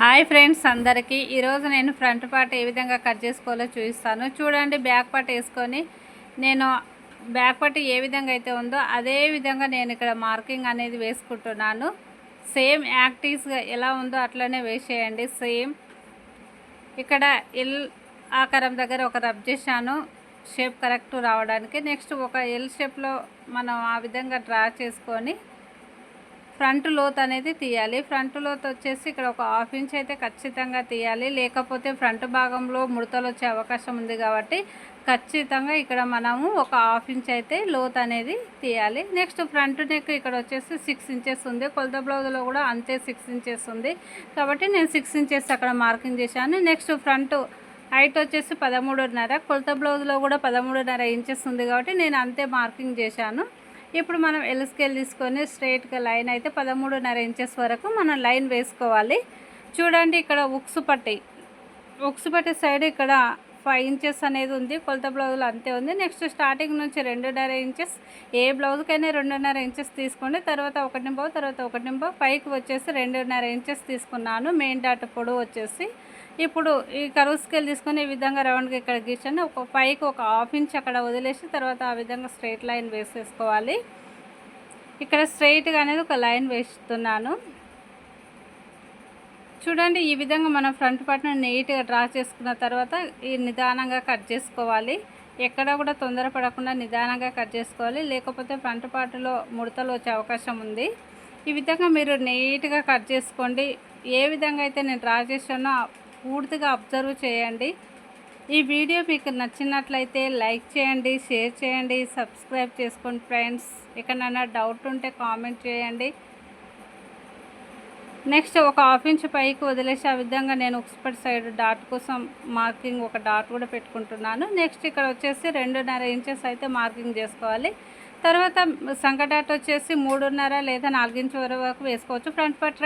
Hi friends అందరికీ ఈరోజు నేను ఫ్రంట్ పార్ట్ ఏ విధంగా కట్ చేసుకోవాలో చూపిస్తాను. చూడండి, బ్యాక్ పార్ట్ వేసుకొని నేను బ్యాక్ పార్ట్ ఏ విధంగా అయితే ఉందో అదే విధంగా నేను ఇక్కడ మార్కింగ్ అనేది వేసుకుంటున్నాను. సేమ్ యాక్టివ్స్గా ఎలా ఉందో అట్లనే వేసేయండి. సేమ్ ఇక్కడ ఎల్ ఆకారం దగ్గర ఒక రబ్ చేశాను, షేప్ కరెక్ట్ రావడానికి. నెక్స్ట్ ఒక ఎల్ షేప్లో మనం ఆ విధంగా డ్రా చేసుకొని ఫ్రంట్ లోత్ అనేది తీయాలి. ఫ్రంట్ లోత్ వచ్చేసి ఇక్కడ ఒక 1/2 ఇంచ్ అయితే ఖచ్చితంగా తీయాలి, లేకపోతే ఫ్రంట్ భాగంలో ముడతలు వచ్చే అవకాశం ఉంది. కాబట్టి ఖచ్చితంగా ఇక్కడ మనము ఒక 1/2 ఇంచ్ అయితే లోత్ అనేది తీయాలి. నెక్స్ట్ ఫ్రంట్ నెక్ ఇక్కడ వచ్చేసి 6 ఇంచెస్ ఉంది. కొలత బ్లౌజ్లో కూడా అంతే 6 ఇంచెస్ ఉంది. కాబట్టి నేను 6 ఇంచెస్ అక్కడ మార్కింగ్ చేశాను. నెక్స్ట్ ఫ్రంట్ హైట్ వచ్చేసి 13.5, కొలత బ్లౌజ్లో కూడా 13.5 ఇంచెస్ ఉంది. కాబట్టి నేను అంతే మార్కింగ్ చేశాను. ఇప్పుడు మనం ఎల్ స్కేల్ తీసుకొని స్ట్రైట్గా లైన్ అయితే 13.5 ఇంచెస్ వరకు మనం లైన్ వేసుకోవాలి. చూడండి, ఇక్కడ ఉక్సు పట్టి సైడ్ ఇక్కడ 5 ఇంచెస్ అనేది ఉంది. కొలత బ్లౌజ్లో అంతే ఉంది. నెక్స్ట్ స్టార్టింగ్ నుంచి 2.5 ఇంచెస్, ఏ బ్లౌజ్కైనా 2.5 ఇంచెస్ తీసుకోండి. తర్వాత 1.5, తర్వాత 1.5, పైకి వచ్చేసి 2.5 ఇంచెస్ తీసుకున్నాను. మెయిన్ డాట్ పొడవు వచ్చేసి ఇప్పుడు ఈ కరువు స్కేల్ తీసుకొని ఈ విధంగా రౌండ్గా ఇక్కడ గీసాను. ఒక పైకి ఒక 1/2 ఇంచ్ అక్కడ వదిలేసి తర్వాత ఆ విధంగా స్ట్రైట్ లైన్ వేసేసుకోవాలి. ఇక్కడ స్ట్రైట్గా అనేది ఒక లైన్ వేస్తున్నాను. చూడండి, ఈ విధంగా మనం ఫ్రంట్ పార్ట్ని నీట్గా డ్రా చేసుకున్న తర్వాత ఈ నిదానంగా కట్ చేసుకోవాలి. ఎక్కడ కూడా తొందరపడకుండా నిదానంగా కట్ చేసుకోవాలి, లేకపోతే ఫ్రంట్ పార్ట్లో ముడతలు వచ్చే అవకాశం ఉంది. ఈ విధంగా మీరు నీట్గా కట్ చేసుకోండి. ఏ విధంగా అయితే నేను డ్రా చేశానో పూర్తిగా అబ్జర్వ్ చేయండి. ఈ వీడియో మీకు నచ్చినట్లయితే లైక్ చేయండి, షేర్ చేయండి, సబ్స్క్రైబ్ చేసుకోండి ఫ్రెండ్స్. ఎక్కడైనా డౌట్ ఉంటే కామెంట్ చేయండి. నెక్స్ట్ ఒక 1/2 ఇంచ్ పైకి వదిలేసి ఆ విధంగా నేను ఉక్స్పట్ సైడ్ డాట్ కోసం మార్కింగ్ ఒక డాట్ కూడా పెట్టుకుంటున్నాను. నెక్స్ట్ ఇక్కడ వచ్చేసి 2.5 ఇంచెస్ అయితే మార్కింగ్ చేసుకోవాలి. తర్వాత సంక డాట్ వచ్చేసి 3.5 లేదా 4 ఇంచ్ వరకు వేసుకోవచ్చు. Front part